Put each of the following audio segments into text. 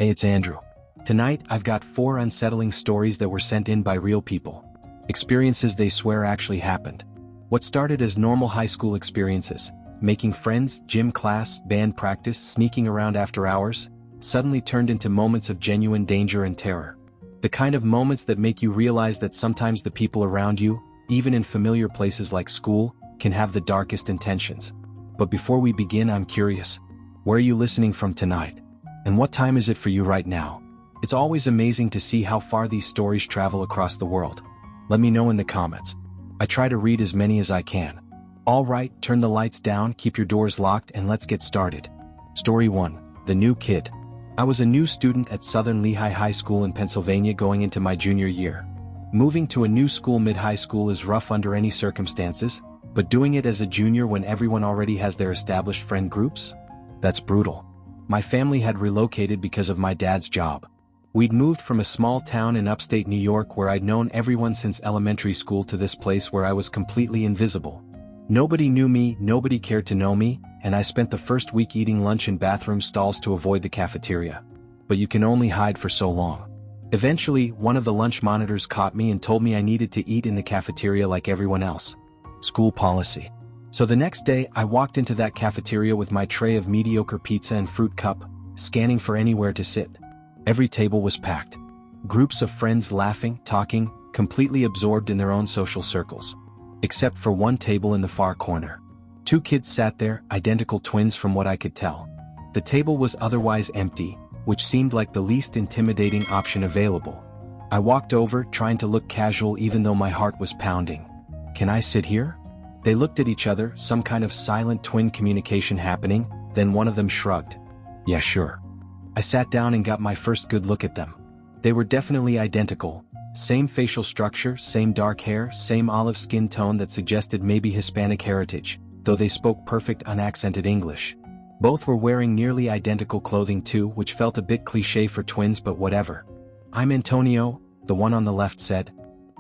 Hey, it's Andrew. Tonight, I've got 4 unsettling stories that were sent in by real people. Experiences they swear actually happened. What started as normal high school experiences, making friends, gym class, band practice, sneaking around after hours, suddenly turned into moments of genuine danger and terror. The kind of moments that make you realize that sometimes the people around you, even in familiar places like school, can have the darkest intentions. But before we begin, I'm curious. Where are you listening from tonight? And what time is it for you right now? It's always amazing to see how far these stories travel across the world. Let me know in the comments. I try to read as many as I can. Alright, turn the lights down, keep your doors locked, and let's get started. Story 1. The New Kid. I was a new student at Southern Lehigh High School in Pennsylvania going into my junior year. Moving to a new school mid-high school is rough under any circumstances, but doing it as a junior when everyone already has their established friend groups? That's brutal. My family had relocated because of my dad's job. We'd moved from a small town in upstate New York where I'd known everyone since elementary school to this place where I was completely invisible. Nobody knew me, nobody cared to know me, and I spent the first week eating lunch in bathroom stalls to avoid the cafeteria. But you can only hide for so long. Eventually, one of the lunch monitors caught me and told me I needed to eat in the cafeteria like everyone else. School policy. So the next day, I walked into that cafeteria with my tray of mediocre pizza and fruit cup, scanning for anywhere to sit. Every table was packed. Groups of friends laughing, talking, completely absorbed in their own social circles. Except for one table in the far corner. 2 kids sat there, identical twins from what I could tell. The table was otherwise empty, which seemed like the least intimidating option available. I walked over, trying to look casual even though my heart was pounding. Can I sit here? They looked at each other, some kind of silent twin communication happening, then one of them shrugged. Yeah, sure. I sat down and got my first good look at them. They were definitely identical. Same facial structure, same dark hair, same olive skin tone that suggested maybe Hispanic heritage, though they spoke perfect unaccented English. Both were wearing nearly identical clothing too, which felt a bit cliché for twins, but whatever. I'm Antonio, the one on the left said.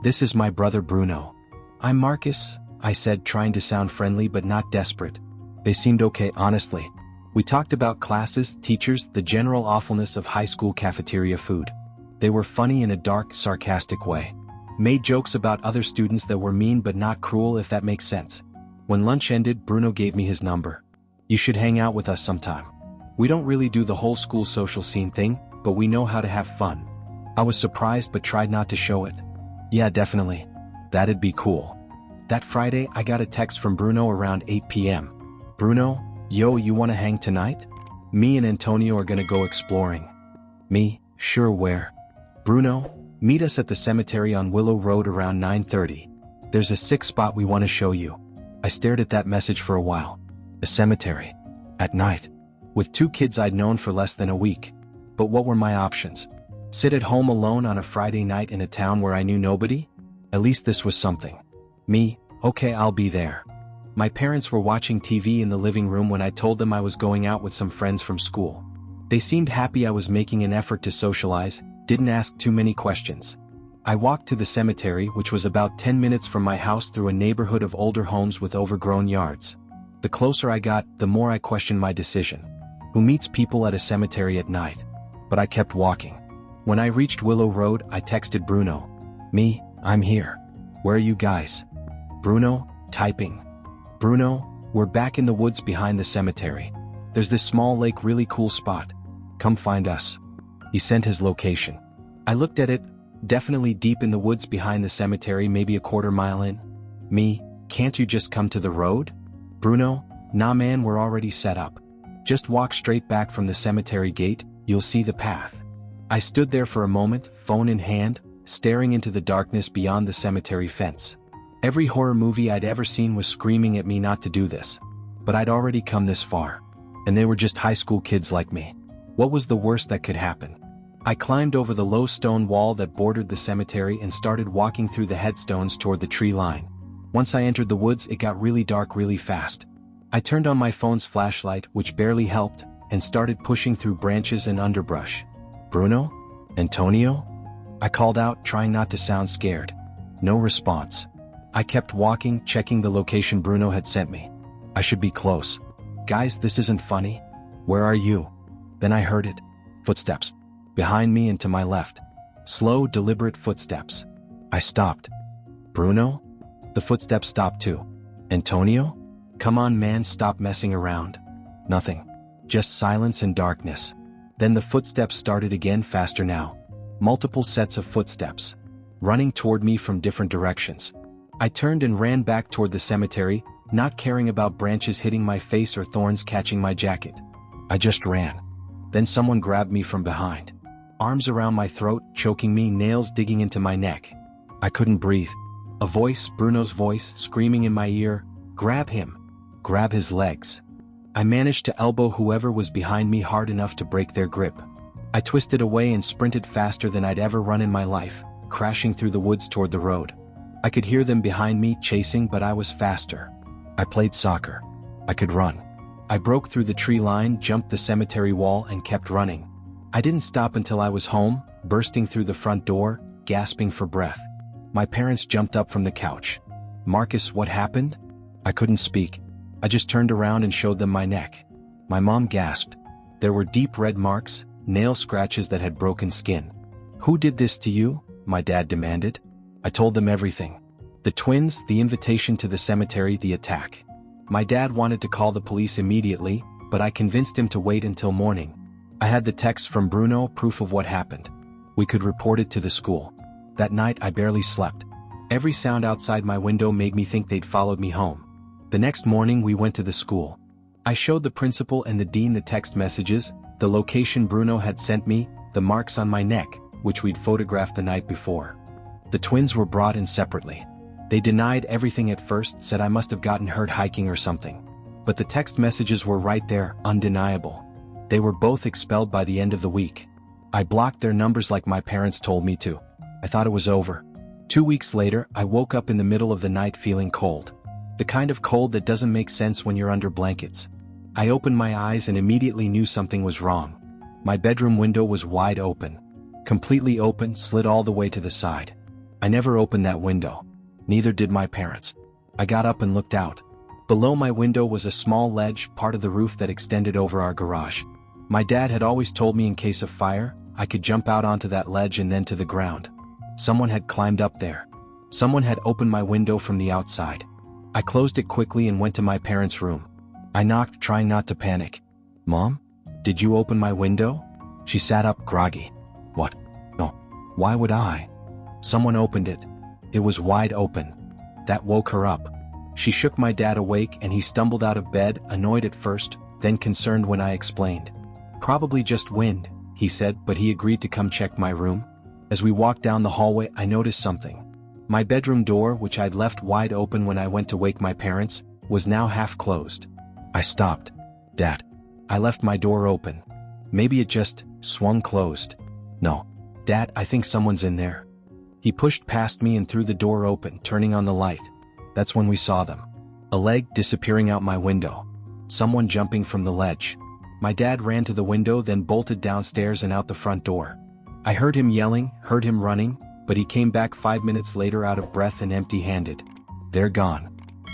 This is my brother Bruno. I'm Marcus, I said, trying to sound friendly but not desperate. They seemed okay, honestly. We talked about classes, teachers, the general awfulness of high school cafeteria food. They were funny in a dark, sarcastic way. Made jokes about other students that were mean but not cruel, if that makes sense. When lunch ended, Bruno gave me his number. You should hang out with us sometime. We don't really do the whole school social scene thing, but we know how to have fun. I was surprised but tried not to show it. Yeah, definitely. That'd be cool. That Friday, I got a text from Bruno around 8 p.m. Bruno, yo, you wanna hang tonight? Me and Antonio are gonna go exploring. Me, sure, where? Bruno, meet us at the cemetery on Willow Road around 9:30. There's a sick spot we wanna show you. I stared at that message for a while. A cemetery. At night. With 2 kids I'd known for less than a week. But what were my options? Sit at home alone on a Friday night in a town where I knew nobody? At least this was something. Me, okay, I'll be there. My parents were watching TV in the living room when I told them I was going out with some friends from school. They seemed happy I was making an effort to socialize, didn't ask too many questions. I walked to the cemetery, which was about 10 minutes from my house, through a neighborhood of older homes with overgrown yards. The closer I got, the more I questioned my decision. Who meets people at a cemetery at night? But I kept walking. When I reached Willow Road, I texted Bruno. Me, I'm here. Where are you guys? Bruno, typing. Bruno, we're back in the woods behind the cemetery. There's this small lake, really cool spot. Come find us. He sent his location. I looked at it, definitely deep in the woods behind the cemetery, maybe a quarter mile in. Me, can't you just come to the road? Bruno, nah man, we're already set up. Just walk straight back from the cemetery gate, you'll see the path. I stood there for a moment, phone in hand, staring into the darkness beyond the cemetery fence. Every horror movie I'd ever seen was screaming at me not to do this. But I'd already come this far. And they were just high school kids like me. What was the worst that could happen? I climbed over the low stone wall that bordered the cemetery and started walking through the headstones toward the tree line. Once I entered the woods, it got really dark really fast. I turned on my phone's flashlight, which barely helped, and started pushing through branches and underbrush. Bruno? Antonio? I called out, trying not to sound scared. No response. I kept walking, checking the location Bruno had sent me. I should be close. Guys, this isn't funny. Where are you? Then I heard it. Footsteps. Behind me and to my left. Slow, deliberate footsteps. I stopped. Bruno? The footsteps stopped too. Antonio? Come on man, stop messing around. Nothing. Just silence and darkness. Then the footsteps started again, faster now. Multiple sets of footsteps. Running toward me from different directions. I turned and ran back toward the cemetery, not caring about branches hitting my face or thorns catching my jacket. I just ran. Then someone grabbed me from behind. Arms around my throat, choking me, nails digging into my neck. I couldn't breathe. A voice, Bruno's voice, screaming in my ear, "Grab him. Grab his legs." I managed to elbow whoever was behind me hard enough to break their grip. I twisted away and sprinted faster than I'd ever run in my life, crashing through the woods toward the road. I could hear them behind me chasing, but I was faster. I played soccer. I could run. I broke through the tree line, jumped the cemetery wall, and kept running. I didn't stop until I was home, bursting through the front door, gasping for breath. My parents jumped up from the couch. "Marcus, what happened?" I couldn't speak. I just turned around and showed them my neck. My mom gasped. There were deep red marks, nail scratches that had broken skin. "Who did this to you?" my dad demanded. I told them everything. The twins, the invitation to the cemetery, the attack. My dad wanted to call the police immediately, but I convinced him to wait until morning. I had the text from Bruno, proof of what happened. We could report it to the school. That night I barely slept. Every sound outside my window made me think they'd followed me home. The next morning we went to the school. I showed the principal and the dean the text messages, the location Bruno had sent me, the marks on my neck, which we'd photographed the night before. The twins were brought in separately. They denied everything at first, said I must have gotten hurt hiking or something. But the text messages were right there, undeniable. They were both expelled by the end of the week. I blocked their numbers like my parents told me to. I thought it was over. 2 weeks later, I woke up in the middle of the night feeling cold. The kind of cold that doesn't make sense when you're under blankets. I opened my eyes and immediately knew something was wrong. My bedroom window was wide open. Completely open, slid all the way to the side. I never opened that window. Neither did my parents. I got up and looked out. Below my window was a small ledge, part of the roof that extended over our garage. My dad had always told me in case of fire, I could jump out onto that ledge and then to the ground. Someone had climbed up there. Someone had opened my window from the outside. I closed it quickly and went to my parents' room. I knocked, trying not to panic. "Mom? Did you open my window?" She sat up, groggy. "What? No. Why would I?" "Someone opened it. It was wide open." That woke her up. She shook my dad awake and he stumbled out of bed, annoyed at first, then concerned when I explained. "Probably just wind," he said, but he agreed to come check my room. As we walked down the hallway, I noticed something. My bedroom door, which I'd left wide open when I went to wake my parents, was now half closed. I stopped. "Dad." I left my door open. Maybe it just swung closed. "No. Dad, I think someone's in there." He pushed past me and threw the door open, turning on the light. That's when we saw them. A leg disappearing out my window. Someone jumping from the ledge. My dad ran to the window, then bolted downstairs and out the front door. I heard him yelling, heard him running, but he came back 5 minutes later out of breath and empty-handed. They're gone.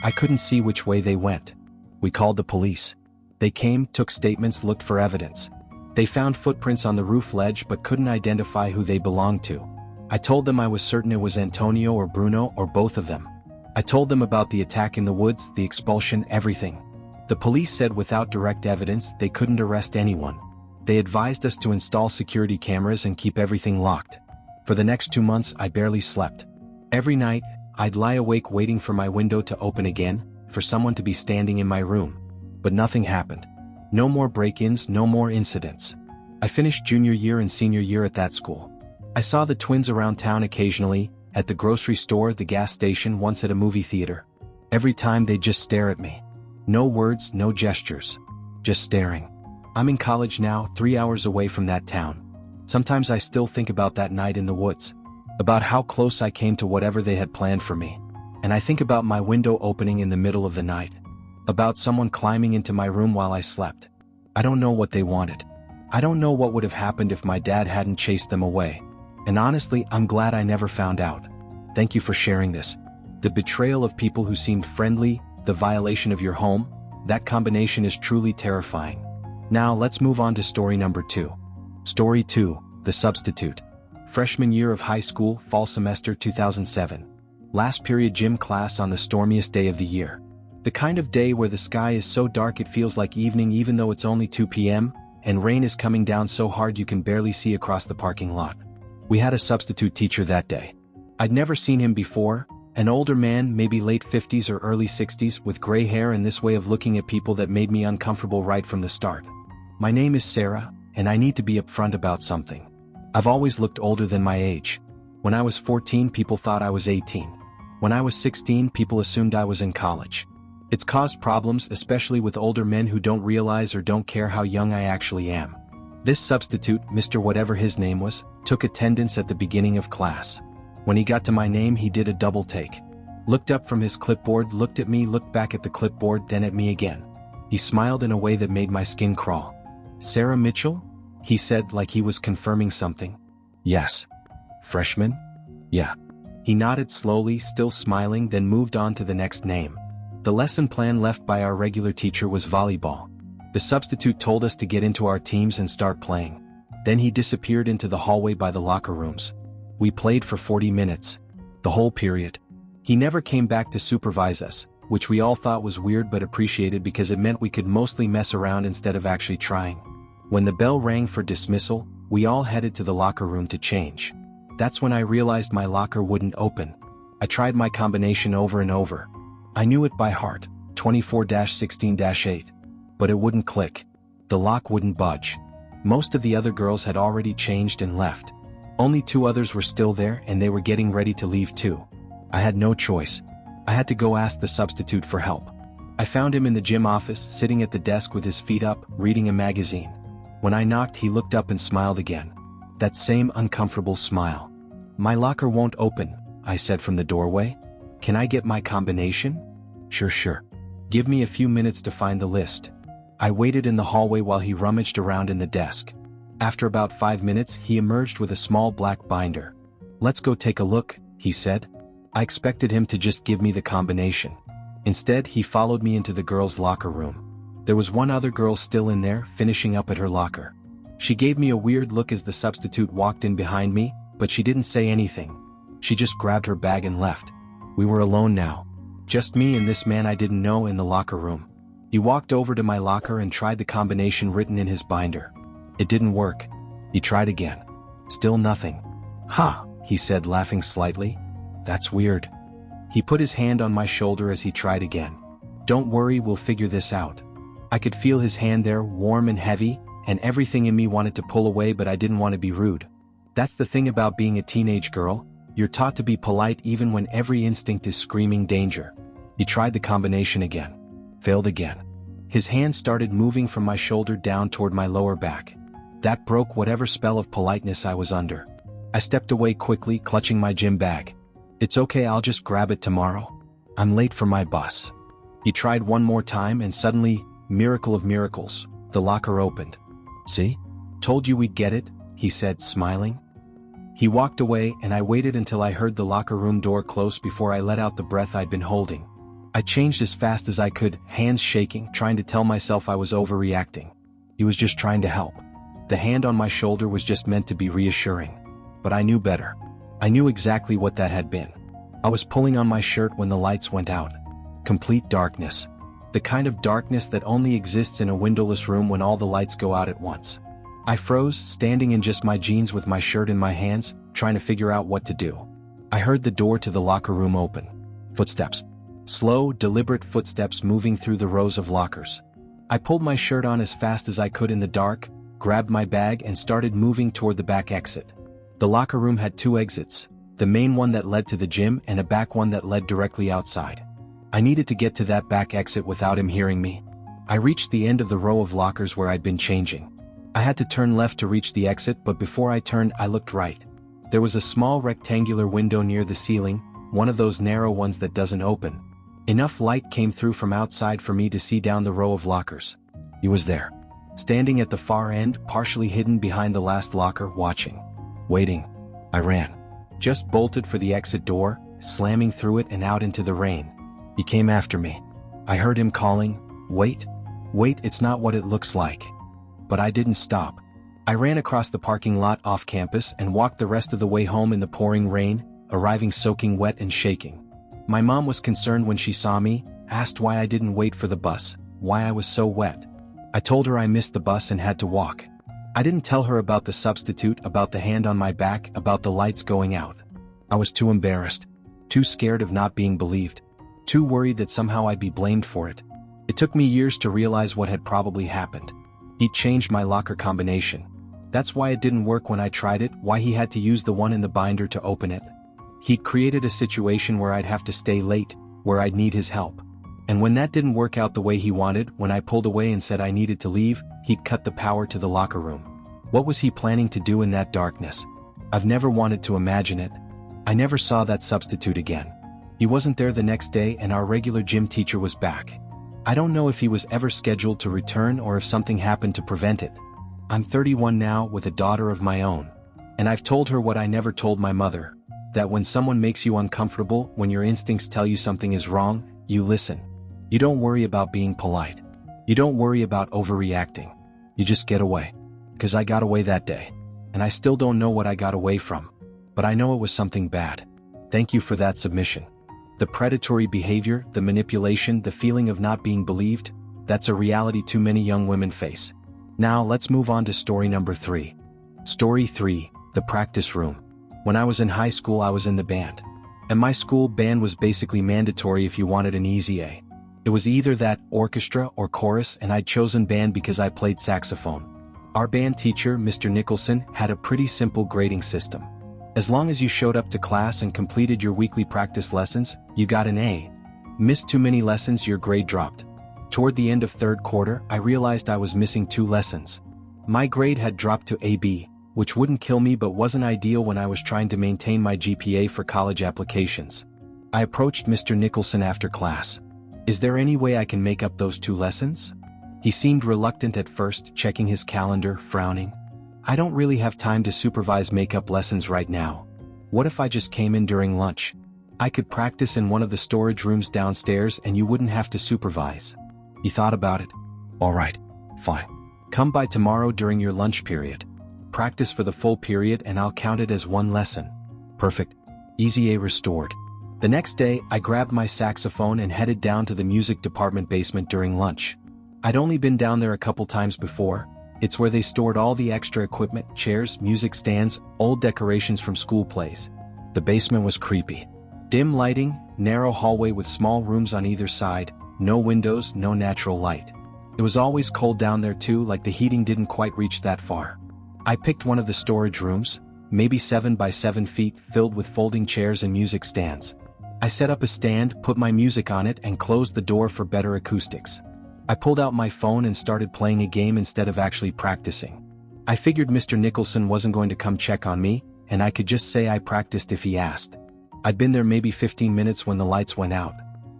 I couldn't see which way they went. We called the police. They came, took statements, looked for evidence. They found footprints on the roof ledge but couldn't identify who they belonged to. I told them I was certain it was Antonio or Bruno or both of them. I told them about the attack in the woods, the expulsion, everything. The police said without direct evidence they couldn't arrest anyone. They advised us to install security cameras and keep everything locked. For the next 2 months I barely slept. Every night, I'd lie awake waiting for my window to open again, for someone to be standing in my room. But nothing happened. No more break-ins, no more incidents. I finished junior year and senior year at that school. I saw the twins around town occasionally, at the grocery store, the gas station, once at a movie theater. Every time they'd just stare at me. No words, no gestures. Just staring. I'm in college now, 3 hours away from that town. Sometimes I still think about that night in the woods. About how close I came to whatever they had planned for me. And I think about my window opening in the middle of the night. About someone climbing into my room while I slept. I don't know what they wanted. I don't know what would have happened if my dad hadn't chased them away. And honestly, I'm glad I never found out. Thank you for sharing this. The betrayal of people who seemed friendly, the violation of your home, that combination is truly terrifying. Now let's move on to story number 2. Story 2, The substitute. Freshman year of high school, fall semester 2007. Last period gym class on the stormiest day of the year. The kind of day where the sky is so dark it feels like evening even though it's only 2 p.m., and rain is coming down so hard you can barely see across the parking lot. We had a substitute teacher that day. I'd never seen him before, an older man, maybe late 50s or early 60s, with gray hair and this way of looking at people that made me uncomfortable right from the start. My name is Sarah, and I need to be upfront about something. I've always looked older than my age. When I was 14, people thought I was 18. When I was 16, people assumed I was in college. It's caused problems, especially with older men who don't realize or don't care how young I actually am. This substitute, Mr. Whatever his name was, took attendance at the beginning of class. When he got to my name, he did a double take. Looked up from his clipboard, looked at me, looked back at the clipboard, then at me again. He smiled in a way that made my skin crawl. "Sarah Mitchell?" he said, like he was confirming something. "Yes." "Freshman?" "Yeah." He nodded slowly, still smiling, then moved on to the next name. The lesson plan left by our regular teacher was volleyball. The substitute told us to get into our teams and start playing. Then he disappeared into the hallway by the locker rooms. We played for 40 minutes. The whole period. He never came back to supervise us, which we all thought was weird but appreciated because it meant we could mostly mess around instead of actually trying. When the bell rang for dismissal, we all headed to the locker room to change. That's when I realized my locker wouldn't open. I tried my combination over and over. I knew it by heart, 24-16-8. But it wouldn't click. The lock wouldn't budge. Most of the other girls had already changed and left. Only 2 others were still there and they were getting ready to leave too. I had no choice. I had to go ask the substitute for help. I found him in the gym office, sitting at the desk with his feet up, reading a magazine. When I knocked, he looked up and smiled again. That same uncomfortable smile. "My locker won't open," I said from the doorway. "Can I get my combination?" Sure. Give me a few minutes to find the list." I waited in the hallway while he rummaged around in the desk. After about 5 minutes, he emerged with a small black binder. "Let's go take a look," he said. I expected him to just give me the combination. Instead, he followed me into the girls' locker room. There was one other girl still in there, finishing up at her locker. She gave me a weird look as the substitute walked in behind me, but she didn't say anything. She just grabbed her bag and left. We were alone now. Just me and this man I didn't know in the locker room. He walked over to my locker and tried the combination written in his binder. It didn't work. He tried again. Still nothing. "Ha," he said, laughing slightly. "That's weird." He put his hand on my shoulder as he tried again. "Don't worry, we'll figure this out." I could feel his hand there, warm and heavy, and everything in me wanted to pull away, but I didn't want to be rude. That's the thing about being a teenage girl. You're taught to be polite even when every instinct is screaming danger. He tried the combination again. Failed again. His hand started moving from my shoulder down toward my lower back. That broke whatever spell of politeness I was under. I stepped away quickly, clutching my gym bag. "It's okay, I'll just grab it tomorrow. I'm late for my bus." He tried one more time and suddenly, miracle of miracles, the locker opened. "See? Told you we'd get it," he said, smiling. He walked away and I waited until I heard the locker room door close before I let out the breath I'd been holding. I changed as fast as I could, hands shaking, trying to tell myself I was overreacting. He was just trying to help. The hand on my shoulder was just meant to be reassuring. But I knew better. I knew exactly what that had been. I was pulling on my shirt when the lights went out. Complete darkness. The kind of darkness that only exists in a windowless room when all the lights go out at once. I froze, standing in just my jeans with my shirt in my hands, trying to figure out what to do. I heard the door to the locker room open. Footsteps. Slow, deliberate footsteps moving through the rows of lockers. I pulled my shirt on as fast as I could in the dark, grabbed my bag and started moving toward the back exit. The locker room had 2 exits, the main one that led to the gym and a back one that led directly outside. I needed to get to that back exit without him hearing me. I reached the end of the row of lockers where I'd been changing. I had to turn left to reach the exit, but before I turned, I looked right. There was a small rectangular window near the ceiling, one of those narrow ones that doesn't open. Enough light came through from outside for me to see down the row of lockers. He was there. Standing at the far end, partially hidden behind the last locker, watching. Waiting. I ran. Just bolted for the exit door, slamming through it and out into the rain. He came after me. I heard him calling, "Wait. Wait, it's not what it looks like." But I didn't stop. I ran across the parking lot off campus and walked the rest of the way home in the pouring rain, arriving soaking wet and shaking. My mom was concerned when she saw me, asked why I didn't wait for the bus, why I was so wet. I told her I missed the bus and had to walk. I didn't tell her about the substitute, about the hand on my back, about the lights going out. I was too embarrassed, too scared of not being believed, too worried that somehow I'd be blamed for it. It took me years to realize what had probably happened. He'd changed my locker combination. That's why it didn't work when I tried it, why he had to use the one in the binder to open it. He'd created a situation where I'd have to stay late, where I'd need his help. And when that didn't work out the way he wanted, when I pulled away and said I needed to leave, he'd cut the power to the locker room. What was he planning to do in that darkness? I've never wanted to imagine it. I never saw that substitute again. He wasn't there the next day and our regular gym teacher was back. I don't know if he was ever scheduled to return or if something happened to prevent it. I'm 31 now with a daughter of my own. And I've told her what I never told my mother, that when someone makes you uncomfortable, when your instincts tell you something is wrong, you listen. You don't worry about being polite. You don't worry about overreacting. You just get away. 'Cause I got away that day. And I still don't know what I got away from. But I know it was something bad. Thank you for that submission. The predatory behavior, the manipulation, the feeling of not being believed, that's a reality too many young women face. Now let's move on to story number 3. Story 3, the practice room. When I was in high school I was in the band. And my school band was basically mandatory if you wanted an easy A. It was either that, orchestra, or chorus, and I'd chosen band because I played saxophone. Our band teacher, Mr. Nicholson, had a pretty simple grading system. As long as you showed up to class and completed your weekly practice lessons, you got an A. Missed too many lessons, your grade dropped. Toward the end of third quarter, I realized I was missing 2 lessons. My grade had dropped to AB, which wouldn't kill me but wasn't ideal when I was trying to maintain my GPA for college applications. I approached Mr. Nicholson after class. Is there any way I can make up those 2 lessons? He seemed reluctant at first, checking his calendar, frowning. I don't really have time to supervise makeup lessons right now. What if I just came in during lunch? I could practice in one of the storage rooms downstairs and you wouldn't have to supervise. He thought about it. All right, fine. Come by tomorrow during your lunch period. Practice for the full period and I'll count it as 1 lesson. Perfect. Easy A restored. The next day, I grabbed my saxophone and headed down to the music department basement during lunch. I'd only been down there a couple times before. It's where they stored all the extra equipment, chairs, music stands, old decorations from school plays. The basement was creepy. Dim lighting, narrow hallway with small rooms on either side, no windows, no natural light. It was always cold down there too, like the heating didn't quite reach that far. I picked one of the storage rooms, maybe 7 by 7 feet, filled with folding chairs and music stands. I set up a stand, put my music on it, and closed the door for better acoustics. I pulled out my phone and started playing a game instead of actually practicing. I figured Mr. Nicholson wasn't going to come check on me, and I could just say I practiced if he asked. I'd been there maybe 15 minutes when the lights went out.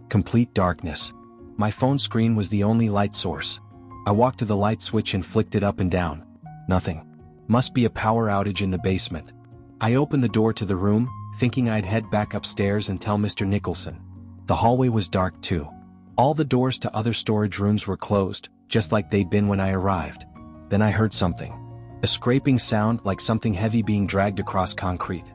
Complete darkness. My phone screen was the only light source. I walked to the light switch and flicked it up and down. Nothing. Must be a power outage in the basement. I opened the door to the room, thinking I'd head back upstairs and tell Mr. Nicholson. The hallway was dark too. All the doors to other storage rooms were closed, just like they'd been when I arrived. Then I heard something. A scraping sound like something heavy being dragged across concrete.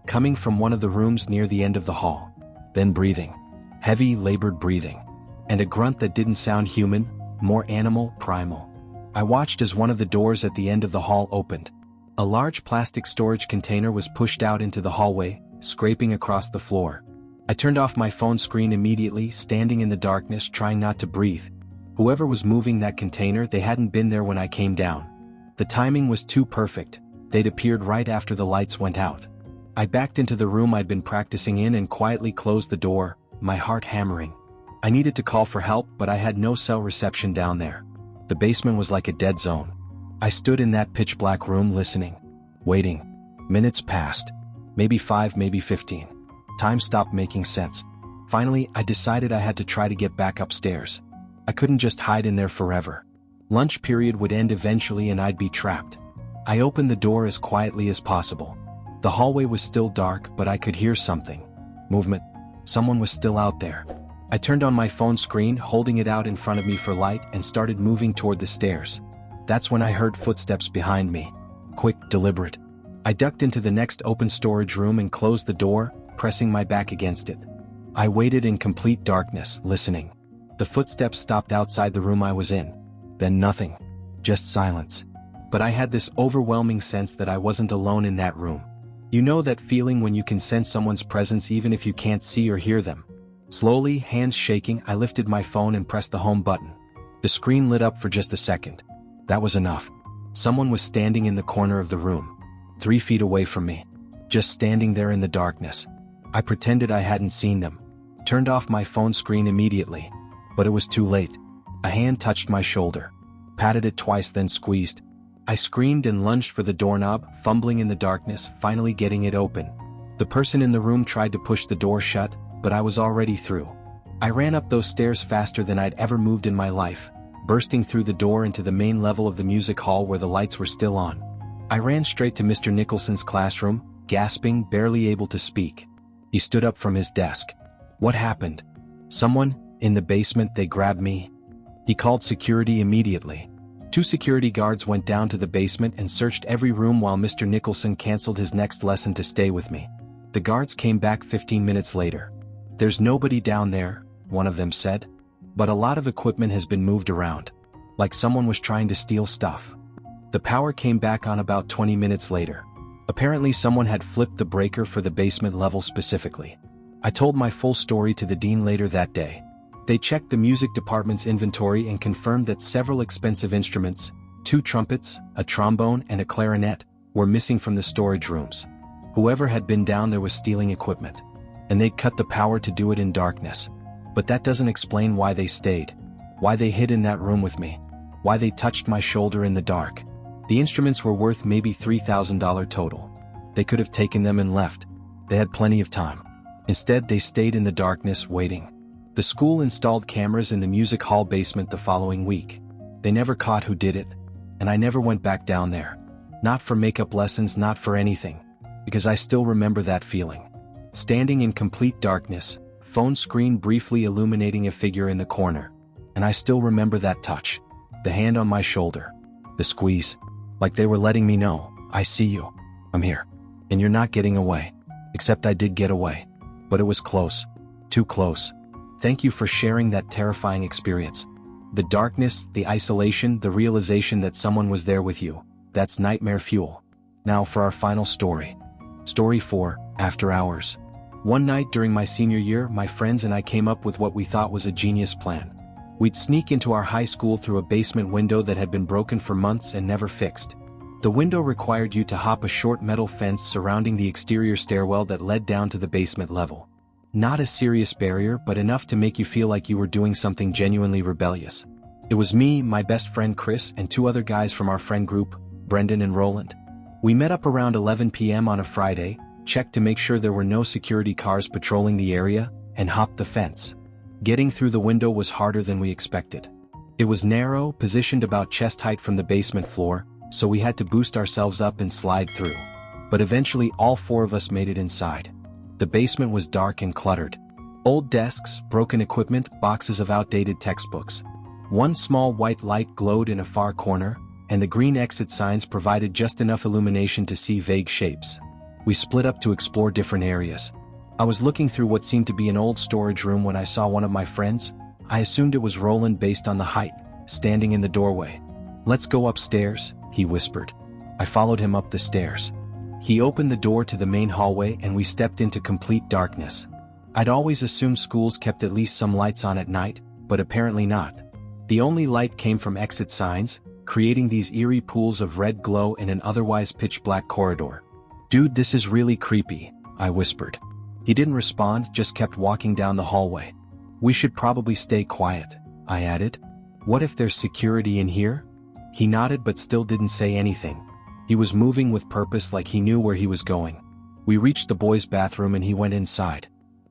Coming from one of the rooms near the end of the hall. Then breathing. Heavy, labored breathing. And a grunt that didn't sound human, more animal, primal. I watched as one of the doors at the end of the hall opened. A large plastic storage container was pushed out into the hallway, scraping across the floor. I turned off my phone screen immediately, standing in the darkness, trying not to breathe. Whoever was moving that container, they hadn't been there when I came down. The timing was too perfect. They'd appeared right after the lights went out. I backed into the room I'd been practicing in and quietly closed the door, my heart hammering. I needed to call for help, but I had no cell reception down there. The basement was like a dead zone. I stood in that pitch-black room listening. Waiting. Minutes passed. Maybe 5, maybe 15. Time stopped making sense. Finally, I decided I had to try to get back upstairs. I couldn't just hide in there forever. Lunch period would end eventually and I'd be trapped. I opened the door as quietly as possible. The hallway was still dark, but I could hear something. Movement. Someone was still out there. I turned on my phone screen, holding it out in front of me for light, and started moving toward the stairs. That's when I heard footsteps behind me. Quick, deliberate. I ducked into the next open storage room and closed the door, pressing my back against it. I waited in complete darkness, listening. The footsteps stopped outside the room I was in. Then nothing. Just silence. But I had this overwhelming sense that I wasn't alone in that room. You know that feeling when you can sense someone's presence even if you can't see or hear them? Slowly, hands shaking, I lifted my phone and pressed the home button. The screen lit up for just a second. That was enough. Someone was standing in the corner of the room, 3 feet away from me. Just standing there in the darkness. I pretended I hadn't seen them. Turned off my phone screen immediately. But it was too late. A hand touched my shoulder. Patted it twice, then squeezed. I screamed and lunged for the doorknob, fumbling in the darkness, finally getting it open. The person in the room tried to push the door shut, but I was already through. I ran up those stairs faster than I'd ever moved in my life, bursting through the door into the main level of the music hall where the lights were still on. I ran straight to Mr. Nicholson's classroom, gasping, barely able to speak. He stood up from his desk. What happened? Someone, in the basement, they grabbed me. He called security immediately. 2 security guards went down to the basement and searched every room while Mr. Nicholson canceled his next lesson to stay with me. The guards came back 15 minutes later. There's nobody down there, one of them said. But a lot of equipment has been moved around. Like someone was trying to steal stuff. The power came back on about 20 minutes later. Apparently someone had flipped the breaker for the basement level specifically. I told my full story to the dean later that day. They checked the music department's inventory and confirmed that several expensive instruments, 2 trumpets, a trombone and a clarinet, were missing from the storage rooms. Whoever had been down there was stealing equipment. And they'd cut the power to do it in darkness. But that doesn't explain why they stayed. Why they hid in that room with me. Why they touched my shoulder in the dark. The instruments were worth maybe $3,000 total. They could have taken them and left. They had plenty of time. Instead, they stayed in the darkness, waiting. The school installed cameras in the music hall basement the following week. They never caught who did it, and I never went back down there. Not for makeup lessons, not for anything. Because I still remember that feeling. Standing in complete darkness, phone screen briefly illuminating a figure in the corner. And I still remember that touch. The hand on my shoulder. The squeeze. Like they were letting me know, I see you. I'm here. And you're not getting away. Except I did get away. But it was close. Too close. Thank you for sharing that terrifying experience. The darkness, the isolation, the realization that someone was there with you. That's nightmare fuel. Now for our final story. Story 4, After Hours. One night during my senior year, my friends and I came up with what we thought was a genius plan. We'd sneak into our high school through a basement window that had been broken for months and never fixed. The window required you to hop a short metal fence surrounding the exterior stairwell that led down to the basement level. Not a serious barrier, but enough to make you feel like you were doing something genuinely rebellious. It was me, my best friend Chris, and 2 other guys from our friend group, Brendan and Roland. We met up around 11 p.m. on a Friday, checked to make sure there were no security cars patrolling the area, and hopped the fence. Getting through the window was harder than we expected. It was narrow, positioned about chest height from the basement floor, so we had to boost ourselves up and slide through. But eventually all 4 of us made it inside. The basement was dark and cluttered. Old desks, broken equipment, boxes of outdated textbooks. One small white light glowed in a far corner, and the green exit signs provided just enough illumination to see vague shapes. We split up to explore different areas. I was looking through what seemed to be an old storage room when I saw one of my friends. I assumed it was Roland based on the height, standing in the doorway. "Let's go upstairs," he whispered. I followed him up the stairs. He opened the door to the main hallway and we stepped into complete darkness. I'd always assumed schools kept at least some lights on at night, but apparently not. The only light came from exit signs, creating these eerie pools of red glow in an otherwise pitch-black corridor. "Dude, this is really creepy," I whispered. He didn't respond, just kept walking down the hallway. "We should probably stay quiet," I added. "What if there's security in here?" He nodded but still didn't say anything. He was moving with purpose, like he knew where he was going. We reached the boys' bathroom and he went inside.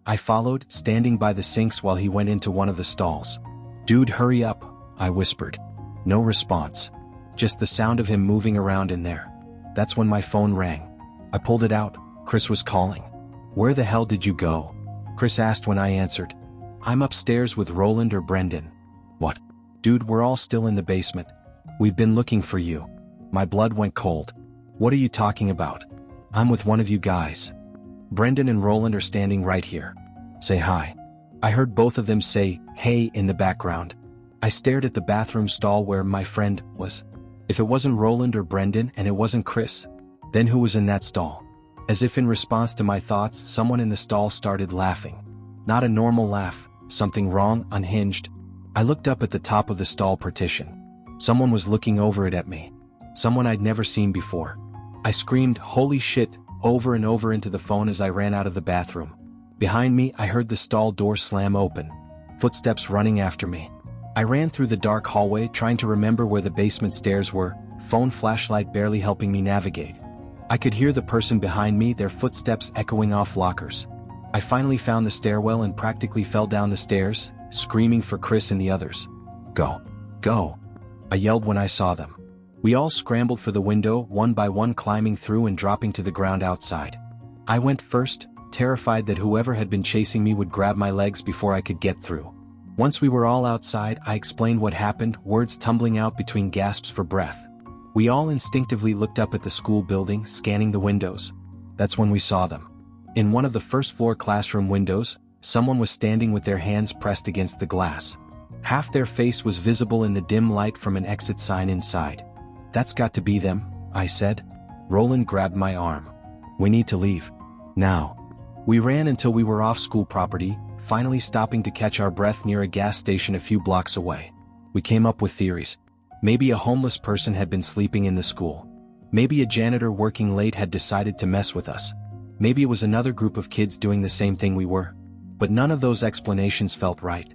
I followed, standing by the sinks while he went into one of the stalls. "Dude, hurry up," I whispered. No response. Just the sound of him moving around in there. That's when my phone rang. I pulled it out. Chris was calling. "Where the hell did you go?" Chris asked when I answered. "I'm upstairs with Roland or Brendan." "What?" "Dude, we're all still in the basement. We've been looking for you." My blood went cold. What are you talking about? I'm with one of you guys. Brendan and Roland are standing right here. Say hi. I heard both of them say, hey, in the background. I stared at the bathroom stall where my friend was. If it wasn't Roland or Brendan and it wasn't Chris, then who was in that stall? As if in response to my thoughts, someone in the stall started laughing. Not a normal laugh, something wrong, unhinged. I looked up at the top of the stall partition. Someone was looking over it at me. Someone I'd never seen before. I screamed, holy shit, over and over into the phone as I ran out of the bathroom. Behind me, I heard the stall door slam open. Footsteps running after me. I ran through the dark hallway trying to remember where the basement stairs were, phone flashlight barely helping me navigate. I could hear the person behind me, their footsteps echoing off lockers. I finally found the stairwell and practically fell down the stairs, screaming for Chris and the others. Go. Go. I yelled when I saw them. We all scrambled for the window, one by one climbing through and dropping to the ground outside. I went first, terrified that whoever had been chasing me would grab my legs before I could get through. Once we were all outside, I explained what happened, words tumbling out between gasps for breath. We all instinctively looked up at the school building, scanning the windows. That's when we saw them. In one of the first-floor classroom windows, someone was standing with their hands pressed against the glass. Half their face was visible in the dim light from an exit sign inside. That's got to be them, I said. Roland grabbed my arm. We need to leave. Now. We ran until we were off school property, finally stopping to catch our breath near a gas station a few blocks away. We came up with theories. Maybe a homeless person had been sleeping in the school. Maybe a janitor working late had decided to mess with us. Maybe it was another group of kids doing the same thing we were. But none of those explanations felt right.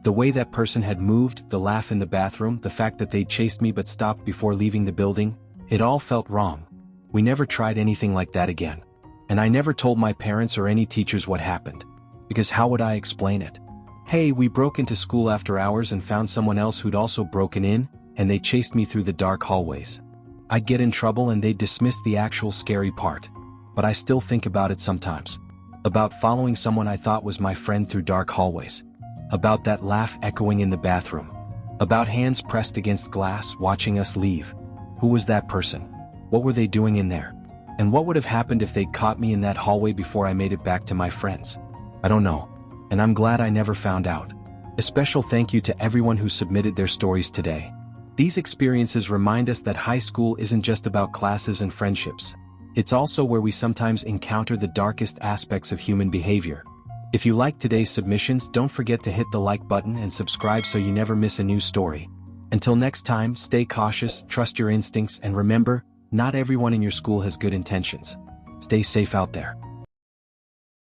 The way that person had moved, the laugh in the bathroom, the fact that they'd chased me but stopped before leaving the building, it all felt wrong. We never tried anything like that again. And I never told my parents or any teachers what happened. Because how would I explain it? Hey, we broke into school after hours and found someone else who'd also broken in, and they chased me through the dark hallways. I'd get in trouble and they'd dismiss the actual scary part. But I still think about it sometimes. About following someone I thought was my friend through dark hallways. About that laugh echoing in the bathroom. About hands pressed against glass watching us leave. Who was that person? What were they doing in there? And what would have happened if they'd caught me in that hallway before I made it back to my friends? I don't know. And I'm glad I never found out. A special thank you to everyone who submitted their stories today. These experiences remind us that high school isn't just about classes and friendships. It's also where we sometimes encounter the darkest aspects of human behavior. If you liked today's submissions, don't forget to hit the like button and subscribe so you never miss a new story. Until next time, stay cautious, trust your instincts, and remember, not everyone in your school has good intentions. Stay safe out there.